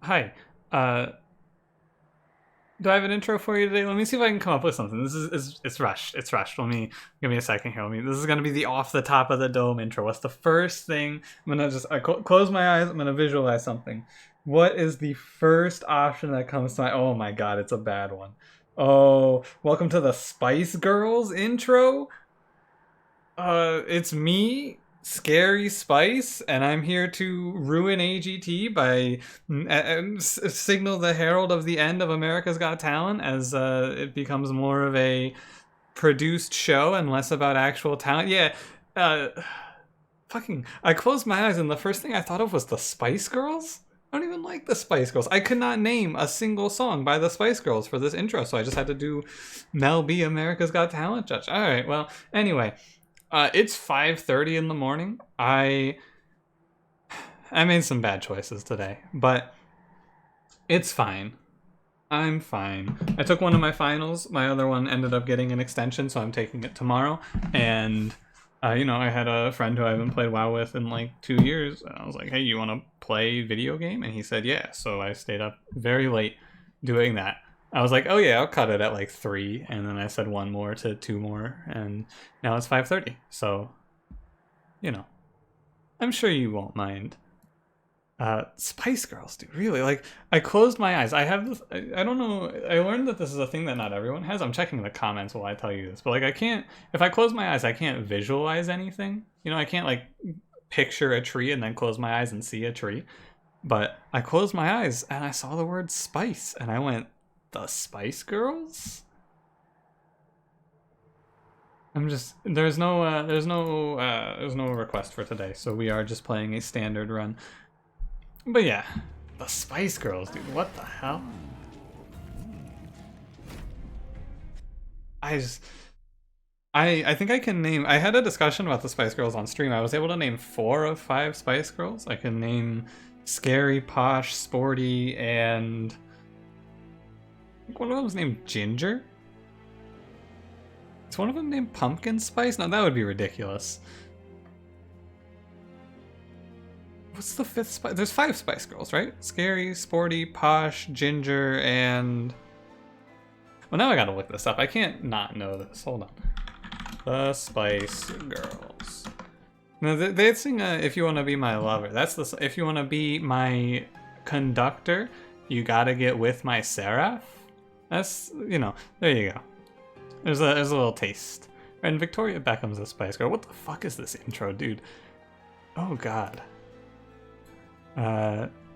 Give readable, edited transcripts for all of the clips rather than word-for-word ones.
Hi. Uh, do I have an intro for you today? Let me see if I can come up with something. This is it's rushed. It's rushed. Give me a second here. This is gonna be the off the top of the dome intro. What's the first thing? I'm gonna just close my eyes. I'm gonna visualize something. What is the first option that comes to my? Oh my god, it's a bad one. Oh, welcome to the Spice Girls intro. It's me, Scary Spice, and I'm here to ruin AGT by signal the herald of the end of America's Got Talent as it becomes more of a produced show and less about actual talent. Yeah, uh, I closed my eyes and the first thing I thought of was the Spice Girls. I don't even like the Spice Girls. I could not name a single song by the Spice Girls for this intro, so I just had to do Mel B, America's Got Talent judge. All right, well, anyway. It's 5:30 in the morning. I made some bad choices today, but it's fine. I'm fine. I took one of my finals. My other one ended up getting an extension, so I'm taking it tomorrow. And, I had a friend who I haven't played WoW with in like 2 years. And I was like, hey, you want to play video game? And he said, yeah. So I stayed up very late doing that. I was like, oh yeah, I'll cut it at like 3, and then I said 1 more to 2 more, and now it's 5:30. So, I'm sure you won't mind. Spice Girls, dude, really? Like, I closed my eyes. I have this. I don't know. I learned that this is a thing that not everyone has. I'm checking the comments while I tell you this, but like, I can't. If I close my eyes, I can't visualize anything. I can't like picture a tree and then close my eyes and see a tree. But I closed my eyes and I saw the word spice, and I went, the Spice Girls? There's no request for today, so we are just playing a standard run. But yeah, the Spice Girls, dude, what the hell? I think I can name. I had a discussion about the Spice Girls on stream. I was able to name 4 of 5 Spice Girls. I can name Scary, Posh, Sporty, and one of them was named Ginger. Is one of them named Pumpkin Spice? No, that would be ridiculous. What's the 5th Spice? There's 5 Spice Girls, right? Scary, Sporty, Posh, Ginger, and... Well, now I gotta look this up. I can't not know this. Hold on. The Spice Girls. No, they sing If You Want to Be My Lover. That's the... If You Want to Be My Conductor, You Gotta Get With My Seraph. That's, there you go. There's a little taste. And Victoria Beckham's a Spice Girl. What the fuck is this intro, dude? Oh, God.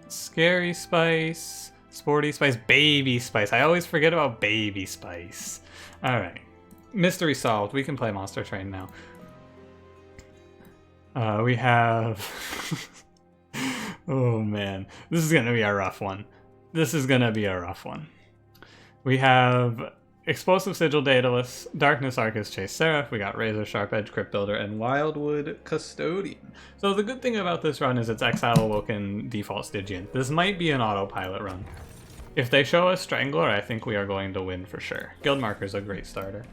Scary Spice, Sporty Spice, Baby Spice. I always forget about Baby Spice. Alright. Mystery solved. We can play Monster Train now. We have... Oh, man. This is gonna be a rough one. We have Explosive Sigil Daedalus, Darkness Arcus Chase Seraph, we got Razor Sharp Edge Crypt Builder, and Wildwood Custodian. So the good thing about this run is it's Exile Awoken default Stygian. This might be an autopilot run. If they show us Strangler, I think we are going to win for sure. Guild Marker's a great starter.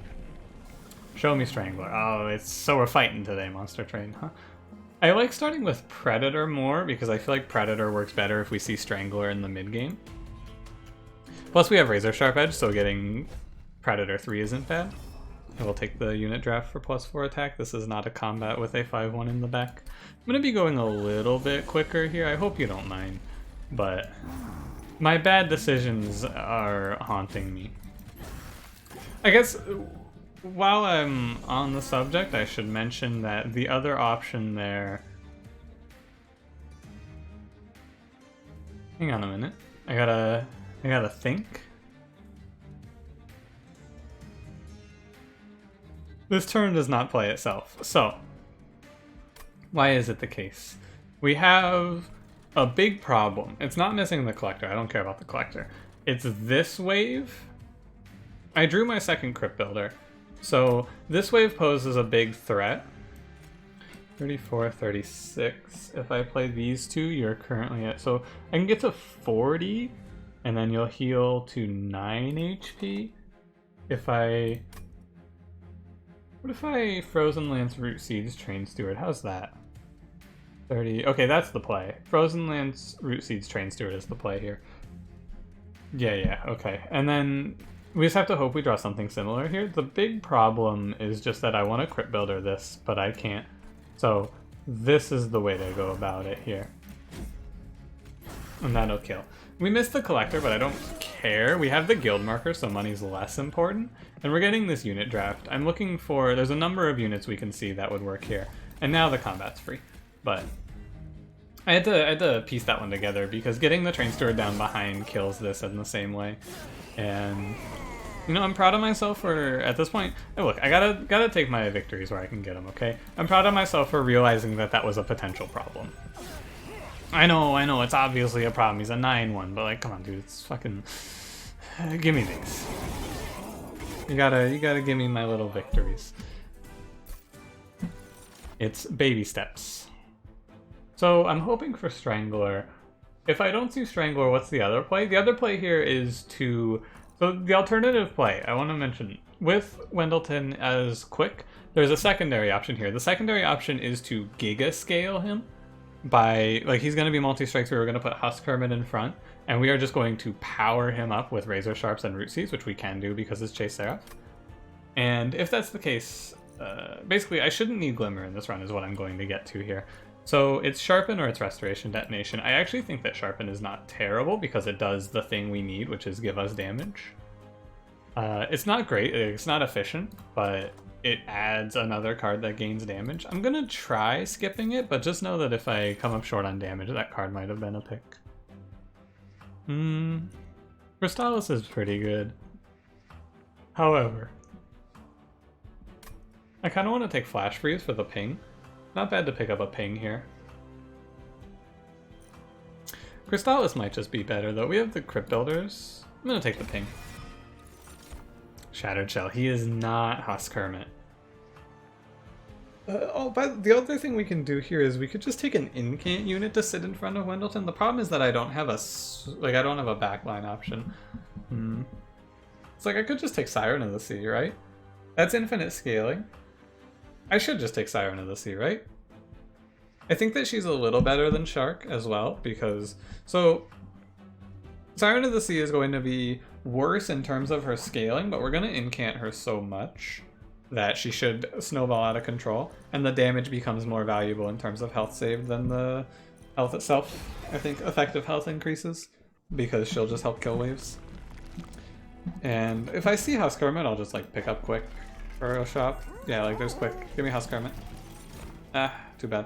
Show me Strangler. Oh, so we're fighting today, Monster Train, huh? I like starting with Predator more because I feel like Predator works better if we see Strangler in the mid game. Plus we have Razor Sharp Edge, so getting Predator 3 isn't bad. I will take the unit draft for +4 attack. This is not a combat with a 5-1 in the back. I'm going to be going a little bit quicker here. I hope you don't mind. But my bad decisions are haunting me. I guess while I'm on the subject, I should mention that the other option there... Hang on a minute. I gotta think. This turn does not play itself. So, why is it the case? We have a big problem. It's not missing the collector. I don't care about the collector. It's this wave. I drew my second Crypt Builder. So this wave poses a big threat. 34, 36. If I play these two, you're currently at... So I can get to 40, and then you'll heal to 9 HP. If I... What if I Frozen Lance, Root Seeds, Train Steward? How's that? 30. Okay, that's the play. Frozen Lance, Root Seeds, Train Steward is the play here. Yeah, okay. And then we just have to hope we draw something similar here. The big problem is just that I want to Crypt Builder this, but I can't. So this is the way to go about it here. And that'll kill. We missed the Collector, but I don't care. We have the Guild Marker, so money's less important. And we're getting this unit draft. I'm looking for... There's a number of units we can see that would work here. And now the combat's free. But I had to piece that one together because getting the Train Steward down behind kills this in the same way. And, you know, I'm proud of myself for, at this point, hey, look, I gotta take my victories where I can get them, okay? I'm proud of myself for realizing that that was a potential problem. I know, it's obviously a problem. He's a 9-1, but like, come on, dude, it's fucking... give me these. You gotta give me my little victories. It's baby steps. So I'm hoping for Strangler. If I don't see Strangler, what's the other play? The other play here is to... So the alternative play, I want to mention, with Wyldenton as Quick, there's a secondary option here. The secondary option is to Giga Scale him. By, like, he's going to be multi-strikes, we were going to put Husk Hermit in front, and we are just going to power him up with Razor Sharps and Root Seeds, which we can do because it's Chase Seraph. And if that's the case, basically I shouldn't need Glimmer in this run is what I'm going to get to here. So it's Sharpen or it's Restoration Detonation. I actually think that Sharpen is not terrible because it does the thing we need, which is give us damage. It's not great, it's not efficient, but it adds another card that gains damage. I'm gonna try skipping it, but just know that if I come up short on damage, that card might have been a pick. Crystallis is pretty good. However, I kind of want to take Flash Freeze for the ping. Not bad to pick up a ping here. Crystallis might just be better though. We have the Crypt Builders. I'm gonna take the ping. Shattered Shell. He is not Husk Hermit. But the other thing we can do here is we could just take an incant unit to sit in front of Wyldenton. The problem is that I don't have a backline option. It's like I could just take Siren of the Sea, right? That's infinite scaling. I should just take Siren of the Sea, right? I think that she's a little better than Shark as well because Siren of the Sea is going to be worse in terms of her scaling, but we're going to incant her so much that she should snowball out of control, and the damage becomes more valuable in terms of health saved than the health itself. I think effective health increases because she'll just help kill waves. And if I see Husk Hermit, I'll just like pick up Quick for a shop. Yeah, like there's Quick. Give me Husk Hermit. Ah, too bad.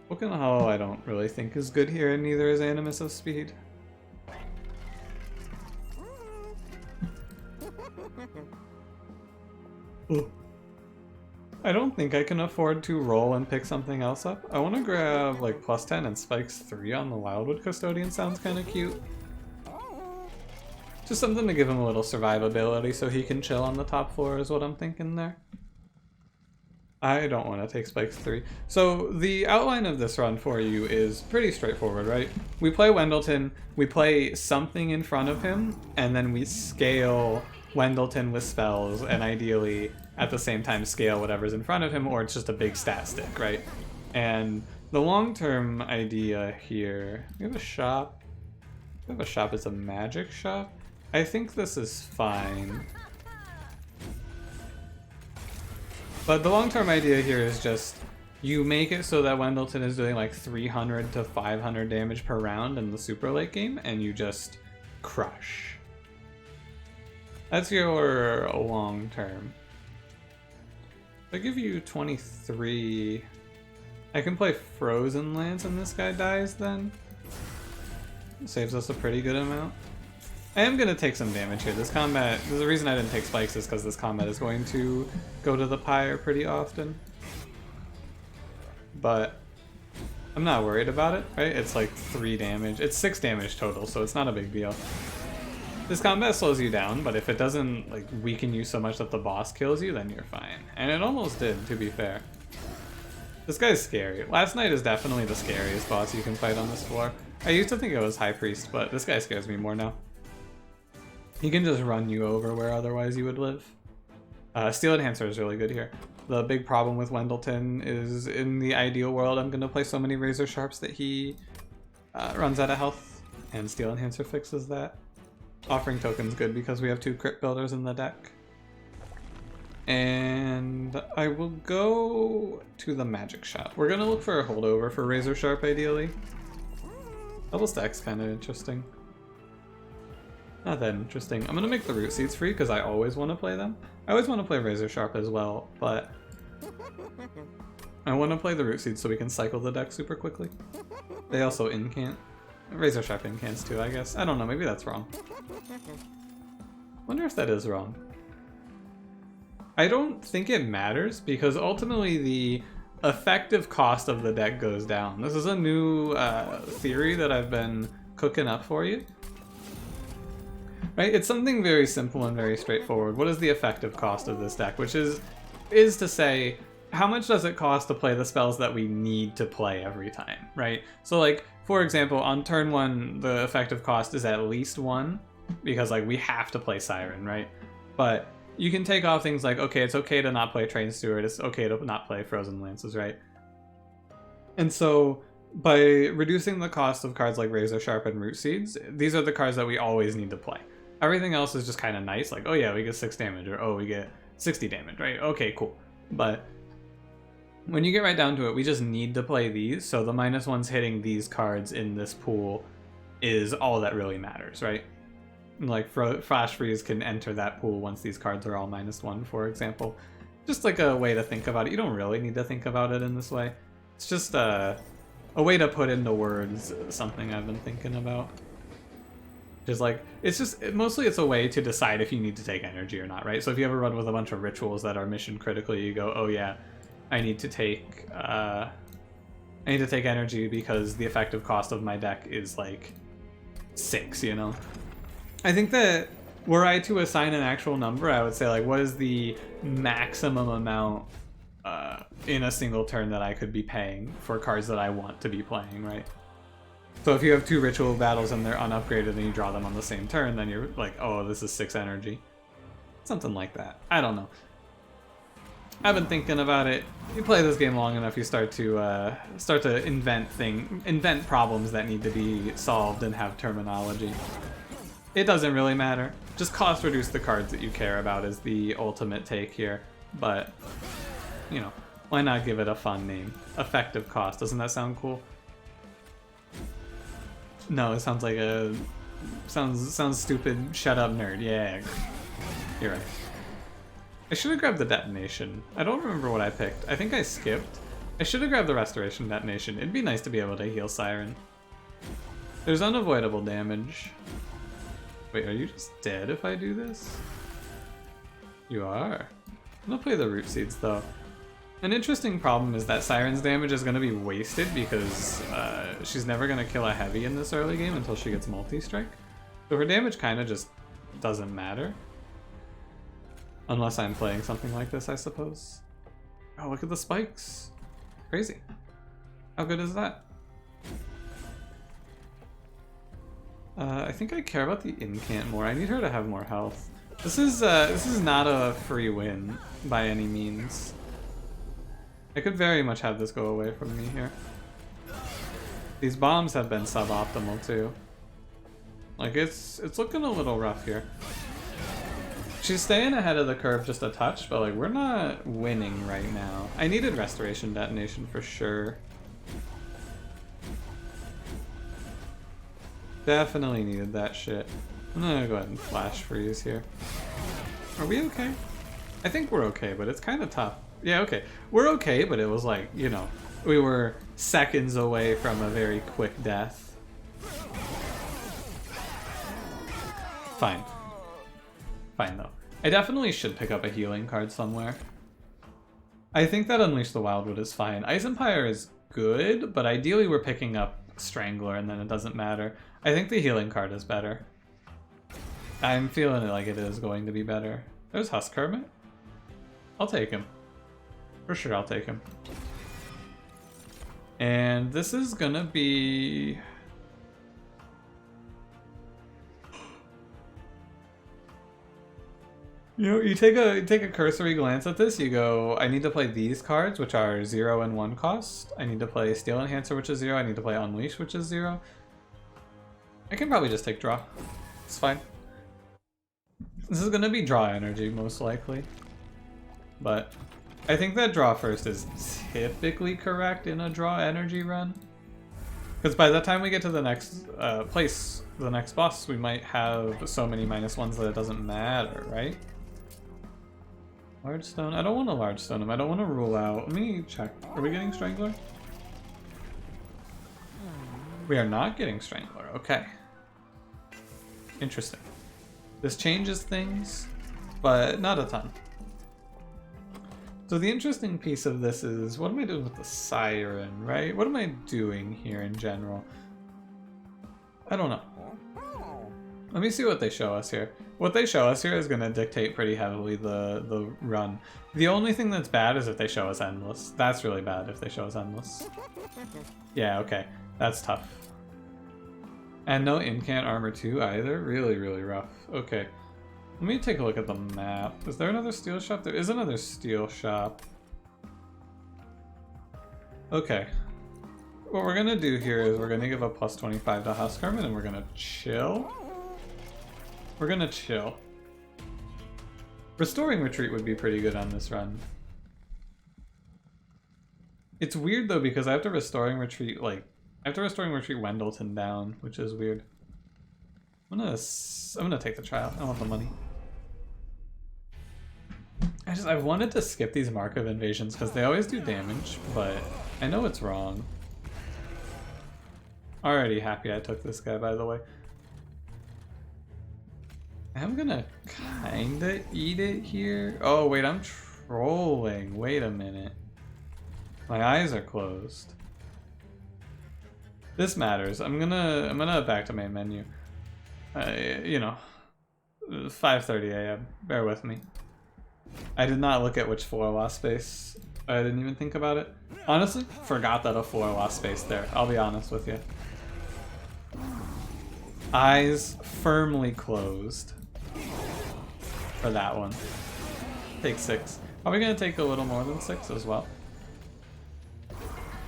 Awoken Hollow I don't really think is good here, and neither is Animus of Speed. Ooh. I don't think I can afford to roll and pick something else up. I want to grab like +10 and spikes 3 on the Wildwood Custodian. Sounds kind of cute. Just something to give him a little survivability so he can chill on the top floor is what I'm thinking there. I don't want to take spikes 3. So the outline of this run for you is pretty straightforward, right? We play Wyldenton, we play something in front of him, and then we scale Wyldenton with spells, and ideally at the same time scale whatever's in front of him, or it's just a big stat stick, right? And the long-term idea here, we have a shop. We have a shop, it's a magic shop. I think this is fine. But the long-term idea here is just you make it so that Wyldenton is doing like 300 to 500 damage per round in the super late game, and you just crush. That's your long-term. I give you 23. I can play Frozen Lance and this guy dies then. Saves us a pretty good amount. I am going to take some damage here. This combat, the reason I didn't take spikes is because this combat is going to go to the pyre pretty often. But I'm not worried about it, right? It's like 3 damage. It's 6 damage total, so it's not a big deal. This combat slows you down, but if it doesn't like weaken you so much that the boss kills you, then you're fine. And it almost did, to be fair. This guy's scary. Last Night is definitely the scariest boss you can fight on this floor. I used to think it was High Priest, but this guy scares me more now. He can just run you over where otherwise you would live. Steel Enhancer is really good here. The big problem with Wyldenton is in the ideal world, I'm going to play so many Razor Sharps that he runs out of health, and Steel Enhancer fixes that. Offering Token's good because we have 2 crit builders in the deck. And I will go to the magic shop. We're going to look for a holdover for Razor Sharp ideally. Double stack's kind of interesting. Not that interesting. I'm going to make the root seeds free because I always want to play them. I always want to play Razor Sharp as well, but I want to play the root seeds so we can cycle the deck super quickly. They also incant. Razor Sharp incants too, I guess. I don't know, maybe that's wrong. Wonder if that is wrong. I don't think it matters because ultimately the effective cost of the deck goes down. This is a new theory that I've been cooking up for you. Right? It's something very simple and very straightforward. What is the effective cost of this deck? Which is to say, how much does it cost to play the spells that we need to play every time, right? So like, for example, on turn 1, the effective cost is at least 1, because like we have to play Siren, right? But you can take off things like, okay, it's okay to not play Train Steward, it's okay to not play Frozen Lances, right? And so by reducing the cost of cards like Razor Sharp and Root Seeds, these are the cards that we always need to play. Everything else is just kind of nice, like, oh yeah, we get 6 damage, or oh, we get 60 damage, right? Okay, cool. But when you get right down to it, we just need to play these, so the -1s hitting these cards in this pool is all that really matters, right? Like, Flash Freeze can enter that pool once these cards are all -1, for example. Just like a way to think about it. You don't really need to think about it in this way. It's just a way to put into words something I've been thinking about. Just like, mostly it's a way to decide if you need to take energy or not, right? So if you ever run with a bunch of rituals that are mission critical, you go, oh yeah, I need to take energy because the effective cost of my deck is like 6, you know? I think that were I to assign an actual number, I would say like, what is the maximum amount in a single turn that I could be paying for cards that I want to be playing, right? So if you have 2 ritual battles and they're unupgraded and you draw them on the same turn, then you're like, oh, this is 6 energy. Something like that. I don't know. I've been thinking about it. You play this game long enough, you start to invent problems that need to be solved and have terminology. It doesn't really matter. Just cost reduce the cards that you care about is the ultimate take here. But, you know, why not give it a fun name? Effective cost. Doesn't that sound cool? No, it sounds like a... Sounds stupid. Shut up, nerd. Yeah. You're right. I should have grabbed the detonation. I don't remember what I picked. I think I skipped. I should have grabbed the restoration detonation. It'd be nice to be able to heal Siren. There's unavoidable damage. Wait, are you just dead if I do this? You are. I'm gonna play the root seeds though. An interesting problem is that Siren's damage is gonna be wasted because she's never gonna kill a heavy in this early game until she gets multi-strike. So her damage kinda just doesn't matter. Unless I'm playing something like this, I suppose. Oh, look at the spikes. Crazy. How good is that? I think I care about the incant more. I need her to have more health. This is not a free win by any means. I could very much have this go away from me here. These bombs have been suboptimal too. Like it's looking a little rough here. She's staying ahead of the curve just a touch, but like we're not winning right now. I needed restoration detonation for sure. Definitely needed that shit. I'm gonna go ahead and flash freeze here. Are we okay? I think we're okay, but it's kind of tough. Yeah, okay. We're okay, but it was like, you know, we were seconds away from a very quick death. Fine. Fine, though. I definitely should pick up a healing card somewhere. I think that Unleash the Wildwood is fine. Ice Empire is good, but ideally we're picking up Strangler and then it doesn't matter. I think the healing card is better. I'm feeling it like it is going to be better. There's Husk Hermit. I'll take him. For sure, I'll take him. And this is gonna be... You know, you take a cursory glance at this, you go, I need to play these cards, which are 0 and 1 cost. I need to play Steel Enhancer, which is 0. I need to play Unleash, which is 0. I can probably just take draw. It's fine. This is going to be draw energy, most likely. But I think that draw first is typically correct in a draw energy run. Because by the time we get to the next place, the next boss, we might have so many -1s that it doesn't matter, right? Large stone? I don't want to large stone him. I don't want to rule out. Let me check. Are we getting Strangler? We are not getting Strangler. Okay. Interesting. This changes things, but not a ton. So the interesting piece of this is, what am I doing with the Siren, right? What am I doing here in general? I don't know. Let me see what they show us here. What they show us here is going to dictate pretty heavily the run. The only thing that's bad is if they show us Endless. That's really bad if they show us Endless. Yeah, okay. That's tough. And no Incant Armor 2 either? Really, really rough. Okay. Let me take a look at the map. Is there another steel shop? There is another steel shop. Okay. What we're going to do here is we're going to give a +25 to Husk Hermit and we're going to chill. We're gonna chill. Restoring Retreat would be pretty good on this run. It's weird though because I have to Restoring Retreat Wyldenton down, which is weird. I'm gonna take the trial. I want the money. I wanted to skip these Mark of Invasions because they always do damage, but I know it's wrong. Already happy I took this guy, by the way. I'm gonna kinda eat it here. Oh wait, I'm trolling. Wait a minute. My eyes are closed. This matters. I'm gonna back to main menu. You know, 5:30 a.m. Bear with me. I did not look at which floor lost space. I didn't even think about it. Honestly, forgot that a floor lost space there. I'll be honest with you. Eyes firmly closed. For that one. Take 6. Are we gonna take a little more than 6 as well?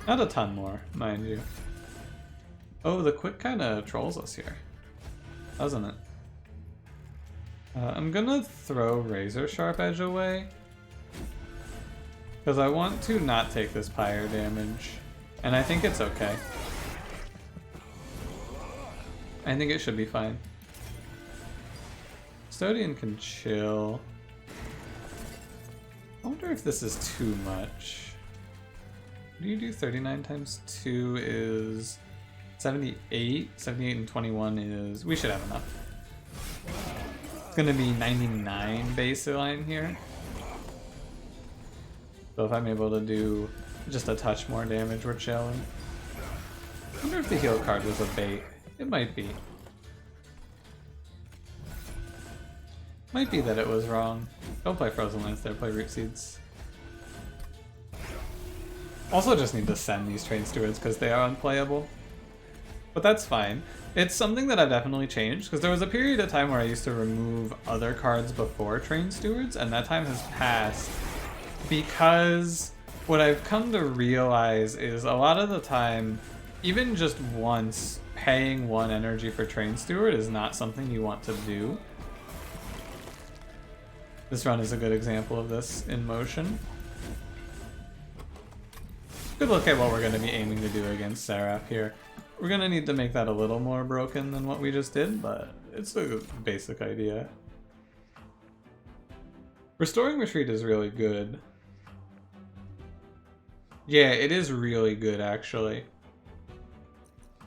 Not a ton more, mind you. Oh, the Quick kinda trolls us here. Doesn't it? I'm gonna throw Razor Sharp Edge away. Because I want to not take this pyre damage. And I think it's okay. I think it should be fine. Custodian can chill. I wonder if this is too much. What do you do? 39 times 2 is 78. 78 and 21 is... We should have enough. It's going to be 99 baseline here. So if I'm able to do just a touch more damage, we're chilling. I wonder if the heal card was a bait. It might be. Might be that it was wrong. Don't play Frozen Lance there, play Root Seeds. Also just need to send these Train Stewards because they are unplayable. But that's fine. It's something that I've definitely changed, because there was a period of time where I used to remove other cards before Train Stewards, and that time has passed. Because what I've come to realize is a lot of the time, even just once, paying 1 energy for Train Steward is not something you want to do. This run is a good example of this in motion. Good look at what we're going to be aiming to do against Seraph here. We're going to need to make that a little more broken than what we just did, but it's a basic idea. Restoring Retreat is really good. Yeah, it is really good, actually.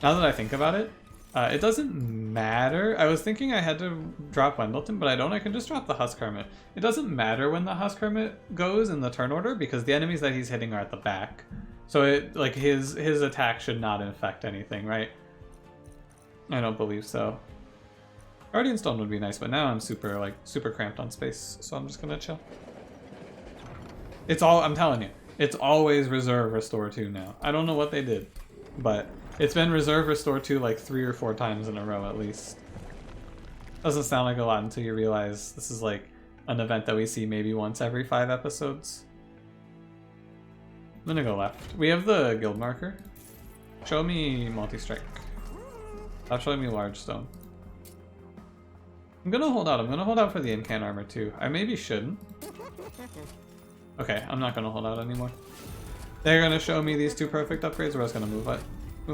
Now that I think about it, it doesn't matter. I was thinking I had to drop Wyldenton, but I don't. I can just drop the Husk Hermit. It doesn't matter when the Husk Hermit goes in the turn order because the enemies that he's hitting are at the back. So it like his attack should not affect anything, right? I don't believe so. Guardian Stone would be nice, but now I'm super cramped on space, so I'm just gonna chill. It's all, I'm telling you, it's always Reserve Restore 2 now. I don't know what they did, but it's been Reserve Restore 2 like 3 or 4 times in a row at least. Doesn't sound like a lot until you realize this is like an event that we see maybe once every 5 episodes. I'm gonna go left. We have the guild marker. Show me multi-strike. Stop showing me large stone. I'm gonna hold out. I'm gonna hold out for the incant armor too. I maybe shouldn't. Okay, I'm not gonna hold out anymore. They're gonna show me these 2 perfect upgrades. We're just gonna move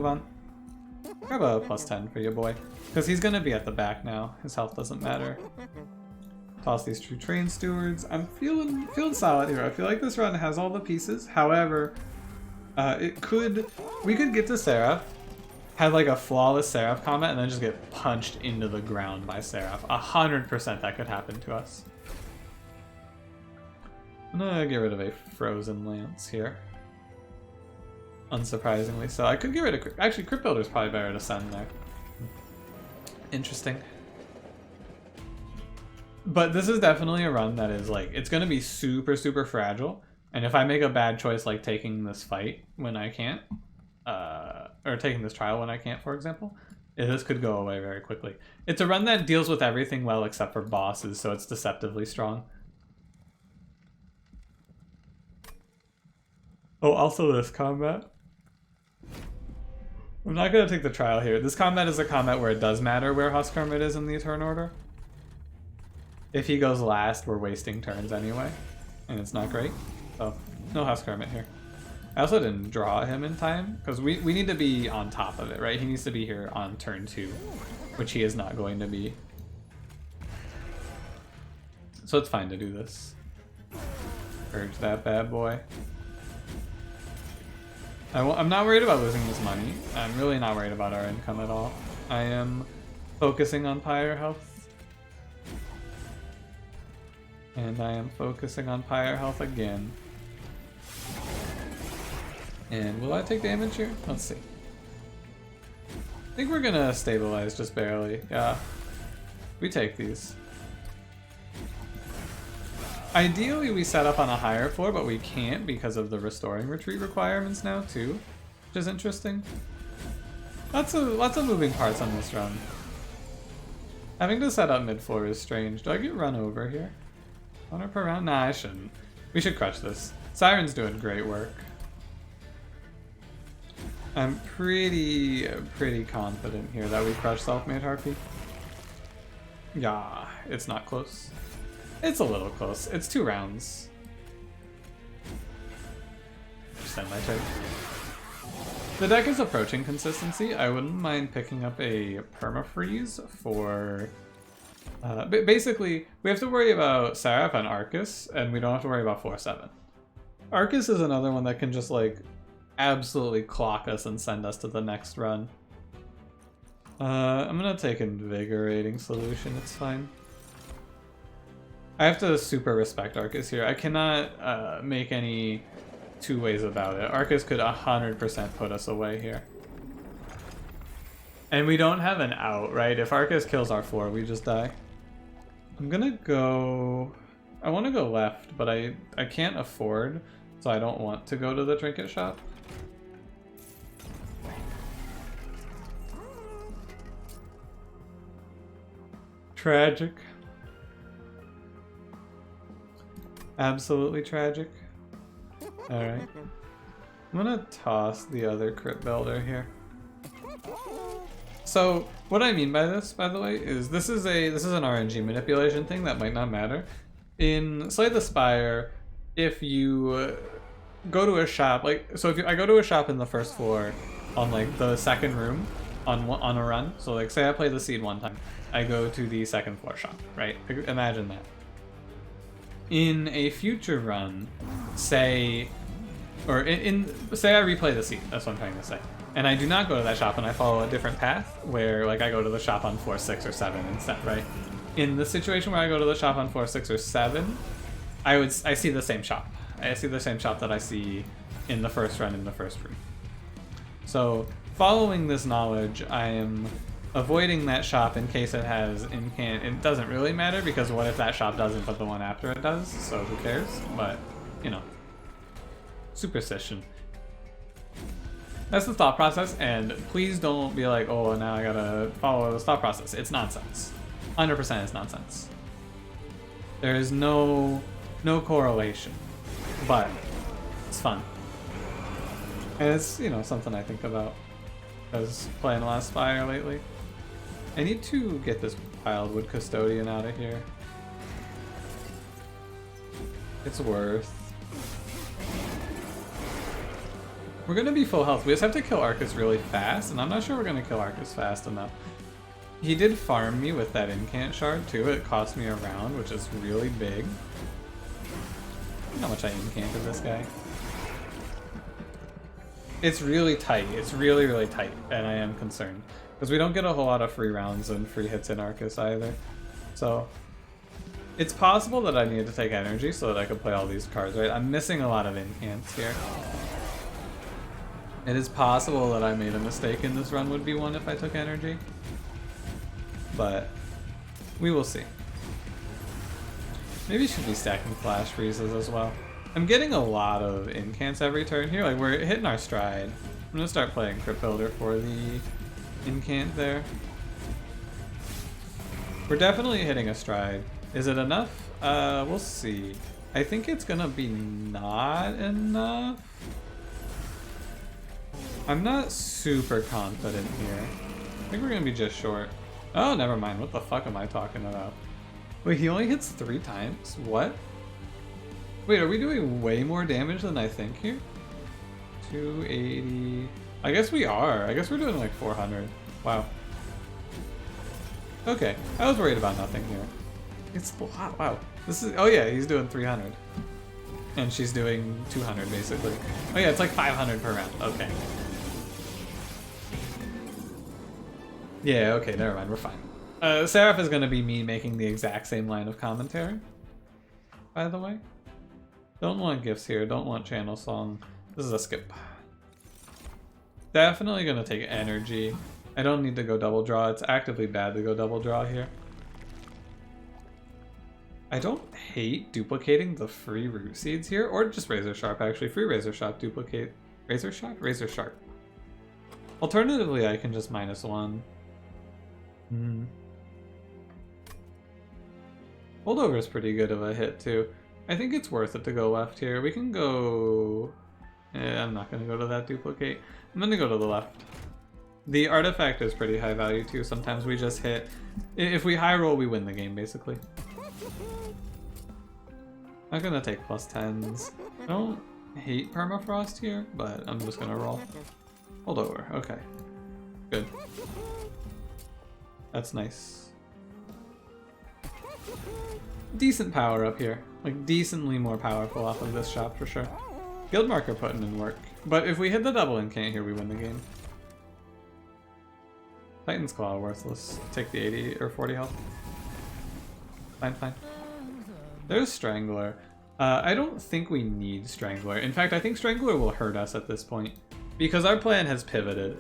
on. Grab a +10 for your boy, because he's gonna be at the back now. His health doesn't matter. Toss these 2 train stewards. I'm feeling solid here. I feel like this run has all the pieces. However, we could get to Seraph, have like a flawless Seraph combat, and then just get punched into the ground by Seraph. 100% that could happen to us. I'm gonna get rid of a frozen lance here. Unsurprisingly so. I could get rid of... Actually, Crypt Builder's probably better to send there. Interesting. But this is definitely a run that is like... It's gonna be super, super fragile. And if I make a bad choice like taking this fight when I can't, or taking this trial when I can't, for example, this could go away very quickly. It's a run that deals with everything well except for bosses, so it's deceptively strong. Oh, also this combat. I'm not going to take the trial here. This combat is a combat where it does matter where Husk Hermit is in the turn order. If he goes last, we're wasting turns anyway, and it's not great. So, no Husk Hermit here. I also didn't draw him in time, because we need to be on top of it, right? He needs to be here on turn 2, which he is not going to be. So it's fine to do this. Purge that bad boy. I'm not worried about losing this money. I'm really not worried about our income at all. I am focusing on Pyre health. And I am focusing on Pyre health again. And will I take damage here? Let's see. I think we're gonna stabilize just barely. Yeah. We take these. Ideally, we set up on a higher floor, but we can't because of the restoring retreat requirements now, too, which is interesting. Lots of moving parts on this run. Having to set up mid-floor is strange. Do I get run over here? 100 per round? Nah, I shouldn't. We should crush this. Siren's doing great work. I'm pretty confident here that we crush Self-Made Harpy. Yeah, it's not close. It's a little close. It's 2 rounds. Just end my turn. The deck is approaching consistency. I wouldn't mind picking up a permafreeze for... basically, we have to worry about Seraph and Arcus, and we don't have to worry about 4-7. Arcus is another one that can just, like, absolutely clock us and send us to the next run. I'm gonna take Invigorating Solution. It's fine. I have to super respect Arcus here. I cannot make any 2 ways about it. Arcus could 100% put us away here. And we don't have an out, right? If Arcus kills our 4, we just die. I'm gonna go... I want to go left, but I can't afford, so I don't want to go to the trinket shop. Tragic. Absolutely tragic. Alright. I'm gonna toss the other Crypt Builder here. So, what I mean by this, by the way, is this is an RNG manipulation thing that might not matter. In Slay the Spire, if you go to a shop, like, so if I go to a shop in the first floor on, like, the second room on a run, so, like, say I play the Seed one time, I go to the second floor shop, right? Imagine that. In a future run, say I replay the Seed, that's what I'm trying to say, and I do not go to that shop and I follow a different path where, like, I go to the shop on 4, 6, or 7 instead, right? In the situation where I go to the shop on 4, 6, or 7, I see the same shop. I see the same shop that I see in the first run in the first room. So, following this knowledge, I am avoiding that shop in case it has incant. It doesn't really matter because what if that shop doesn't but the one after it does, so who cares? But, you know, superstition. That's the thought process, and please don't be like, oh, now I gotta follow this thought process. It's nonsense. 100% is nonsense. There is no correlation, but it's fun. And it's, you know, something I think about as playing Last Spire lately. I need to get this Wildwood Custodian out of here. It's worth. We're gonna be full health. We just have to kill Arcus really fast, and I'm not sure we're gonna kill Arcus fast enough. He did farm me with that incant shard too. It cost me a round, which is really big. Look how much I incanted this guy. It's really tight. It's really, really tight, and I am concerned. Because we don't get a whole lot of free rounds and free hits in Arcus either. So, it's possible that I needed to take energy so that I could play all these cards, right? I'm missing a lot of incants here. It is possible that I made a mistake in this run would be one if I took energy. But we will see. Maybe should be stacking flash freezes as well. I'm getting a lot of incants every turn here. Like, we're hitting our stride. I'm gonna start playing Crypt Builder for the incant there. We're definitely hitting a stride. Is it enough? We'll see. I think it's gonna be not enough. I'm not super confident here. I think we're gonna be just short. Oh, never mind. What the fuck am I talking about? Wait, he only hits 3 times? What? Wait, are we doing way more damage than I think here? 280. I guess we are. I guess we're doing like 400. Wow. Okay, I was worried about nothing here. It's a lot. Wow. This is. Oh yeah, he's doing 300, and she's doing 200 basically. Oh yeah, it's like 500 per round. Okay. Yeah. Okay. Never mind. We're fine. Seraph is gonna be me making the exact same line of commentary. By the way, don't want gifts here. Don't want channel song. This is a skip. Definitely gonna take energy. I don't need to go double draw. It's actively bad to go double draw here. I don't hate duplicating the free root seeds here, or just Razor Sharp actually. Free Razor Sharp duplicate. Razor Sharp? Razor Sharp. Alternatively, I can just -1. Holdover is pretty good of a hit too. I think it's worth it to go left here. We can go... I'm not going to go to that duplicate. I'm going to go to the left. The artifact is pretty high value too. Sometimes we just hit... If we high roll, we win the game basically. I'm going to take +10s. I don't hate permafrost here, but I'm just going to roll. Holdover. Okay. Good. That's nice. Decent power up here. Like, decently more powerful off of this shop for sure. Guild marker putting in work. But if we hit the double incant here, we win the game. Titan's Claw worthless. Take the 80 or 40 health. Fine, fine. There's Strangler. I don't think we need Strangler. In fact, I think Strangler will hurt us at this point. Because our plan has pivoted.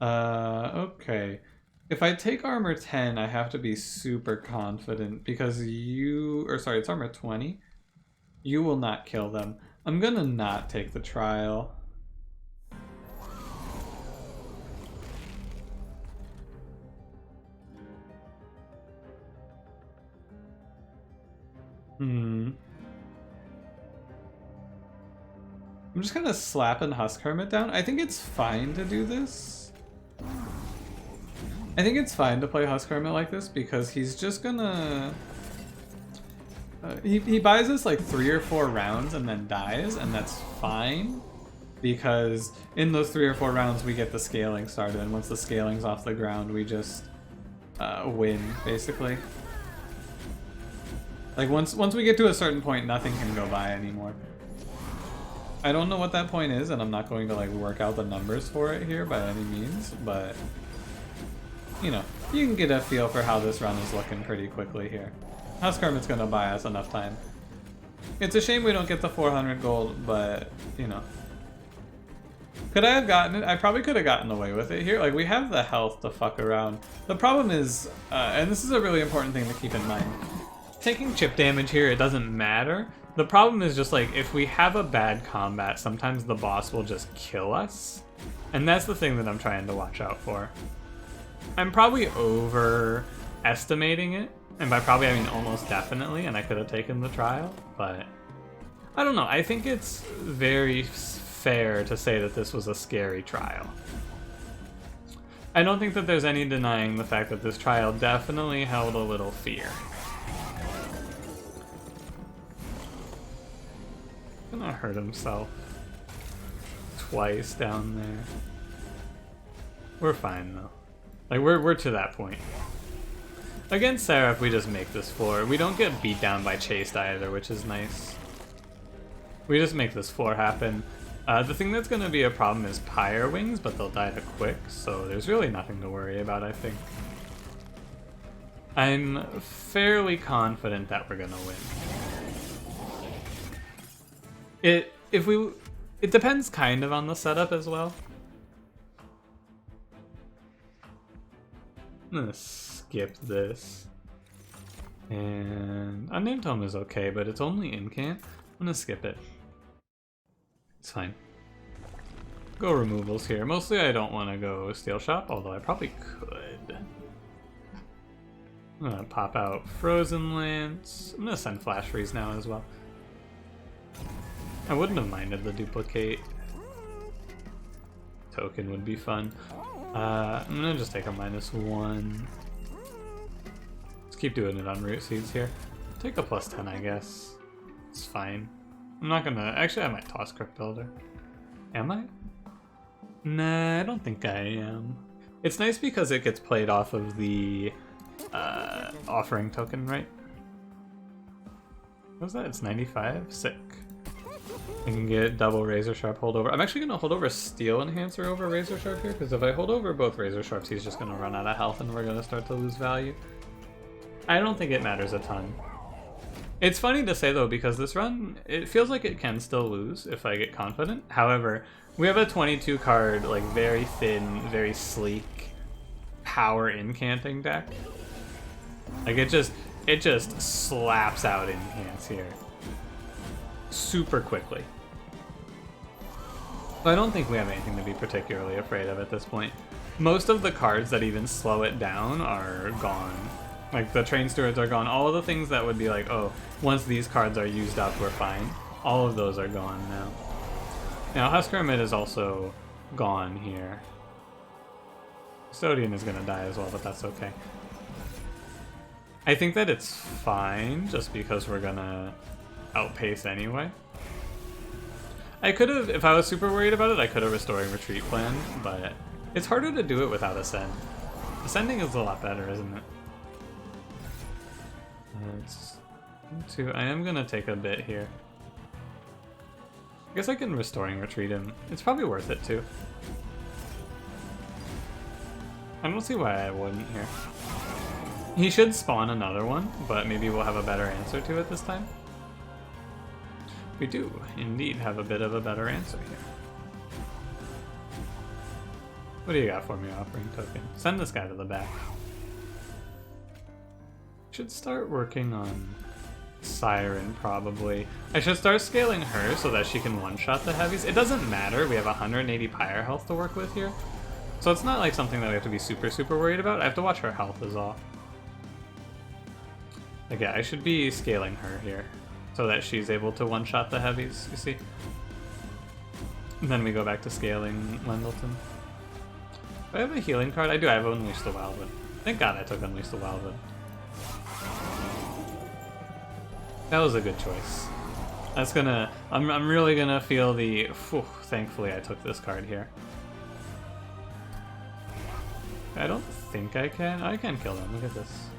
Okay. If I take armor 10, I have to be super confident because you... Or sorry, it's armor 20. You will not kill them. I'm gonna not take the trial. I'm just kind of slapping Husk Hermit down. I think it's fine to do this. I think it's fine to play Husk Hermit like this because he's just gonna... he buys us like 3 or 4 rounds and then dies, and that's fine. Because in those 3 or 4 rounds we get the scaling started, and once the scaling's off the ground we just win, basically. Like once we get to a certain point, nothing can go by anymore. I don't know what that point is, and I'm not going to like work out the numbers for it here by any means, but you know, you can get a feel for how this run is looking pretty quickly here. Husk Hermit's gonna buy us enough time. It's a shame we don't get the 400 gold, but you know. Could I have gotten it? I probably could have gotten away with it here. Like, we have the health to fuck around. The problem is, and this is a really important thing to keep in mind, taking chip damage here, it doesn't matter. The problem is just like, if we have a bad combat, sometimes the boss will just kill us. And that's the thing that I'm trying to watch out for. I'm probably overestimating it, And by probably, I mean almost definitely, and I could have taken the trial, but I don't know. I think it's very fair to say that this was a scary trial. I don't think that there's any denying the fact that this trial definitely held a little fear. Gonna hurt himself twice down there. We're fine though. Like we're to that point. Against Seraph, we just make this floor. We don't get beat down by chased either, which is nice. We just make this floor happen. The thing that's going to be a problem is Pyre Wings, but they'll die to Quick, so there's really nothing to worry about, I think. I'm fairly confident that we're going to win. It depends kind of on the setup as well. I'm going to skip this. And Unnamed Tome is okay, but it's only incant. I'm going to skip it. It's fine. Go removals here. Mostly I don't want to go Steel Shop, although I probably could. I'm gonna pop out Frozen Lance. I'm gonna send Flash Freeze now as well. I wouldn't have minded the duplicate. Token would be fun. I'm gonna just take a -1. Let's keep doing it on Root Seeds here. Take a +10, I guess. It's fine. I'm not gonna... Actually, I might toss Crypt Builder. Am I? Nah, I don't think I am. It's nice because it gets played off of the offering token, right? What was that? It's 95? Sick. I can get double Razor Sharp holdover. I'm actually gonna hold over Steel Enhancer over Razor Sharp here, because if I hold over both Razor Sharps, he's just gonna run out of health and we're gonna start to lose value. I don't think it matters a ton. It's funny to say though, because this run, it feels like it can still lose if I get confident. However, we have a 22 card, like very thin, very sleek, power incanting deck. Like it just slaps out incants here. Super quickly. So I don't think we have anything to be particularly afraid of at this point. Most of the cards that even slow it down are gone. Like, the Train Stewards are gone. All of the things that would be like, oh, once these cards are used up, we're fine. All of those are gone now. Now, Husk Hermit is also gone here. Custodian is going to die as well, but that's okay. I think that it's fine, just because we're going to outpace anyway. I could have, if I was super worried about it, I could have Restoring Retreat planned, but it's harder to do it without Ascend. Ascending is a lot better, isn't it? I am gonna take a bit here. I guess I can Restoring Retreat him. It's probably worth it too. I don't see why I wouldn't here. He should spawn another one, but maybe we'll have a better answer to it this time. We do indeed have a bit of a better answer here. What do you got for me, Offering Token? Send this guy to the back. Should start working on Siren, probably. I should start scaling her so that she can one-shot the heavies. It doesn't matter, we have 180 Pyre health to work with here. So it's not like something that we have to be super worried about. I have to watch her health is all. Like, yeah, I should be scaling her here so that she's able to one-shot the heavies, you see? And then we go back to scaling Wyldenton. Do I have a healing card? I do, I have Unleash the Wildwood. Thank God I took Unleash the Wildwood. That was a good choice. That's gonna... I'm really gonna feel the... Whew, thankfully I took this card here. I don't think I can... I can kill him, look at this.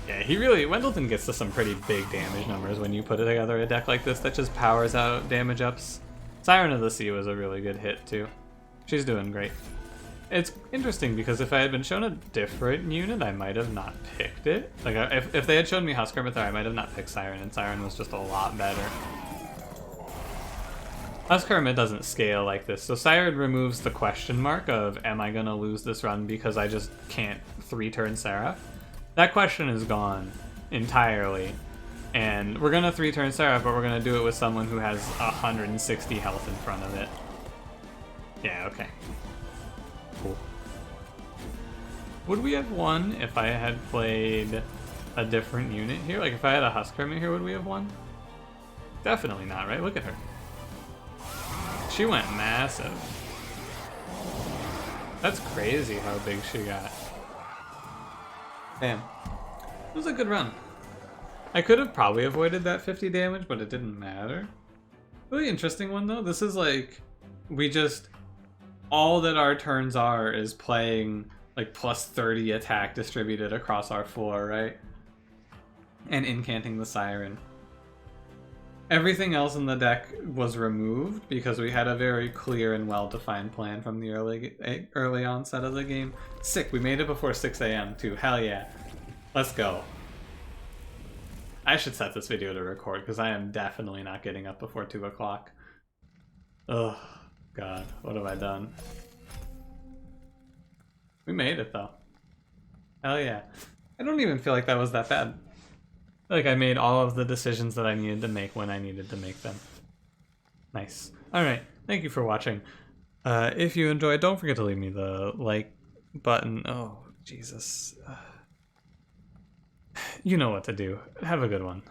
Yeah, he really... Wyldenton gets to some pretty big damage numbers when you put together a deck like this that just powers out damage ups. Siren of the Sea was a really good hit too. She's doing great. It's interesting because if I had been shown a different unit, I might have not picked it. Like, if they had shown me Husk Hermit there, I might have not picked Siren, and Siren was just a lot better. Husk Hermit doesn't scale like this, so Siren removes the question mark of, am I gonna lose this run because I just can't 3-turn Seraph? That question is gone entirely, and we're gonna 3-turn Seraph, but we're gonna do it with someone who has 160 health in front of it. Yeah, okay. Cool. Would we have won if I had played a different unit here? Like if I had a Husk Hermit here, would we have won? Definitely not, right? Look at her. She went massive. That's crazy how big she got. Damn. It was a good run. I could have probably avoided that 50 damage, but it didn't matter. Really interesting one though. This is like, we just, all that our turns are is playing like plus 30 attack distributed across our floor, right? And incanting the Siren. Everything else in the deck was removed because we had a very clear and well-defined plan from the early onset of the game. Sick, we made it before 6 a.m. too. Hell yeah. Let's go. I should set this video to record because I am definitely not getting up before 2 o'clock. Oh, God. What have I done? We made it, though. Hell yeah. I don't even feel like that was that bad. Like, I made all of the decisions that I needed to make when I needed to make them. Nice. Alright, thank you for watching. If you enjoyed, don't forget to leave me the like button. Oh, Jesus. You know what to do. Have a good one.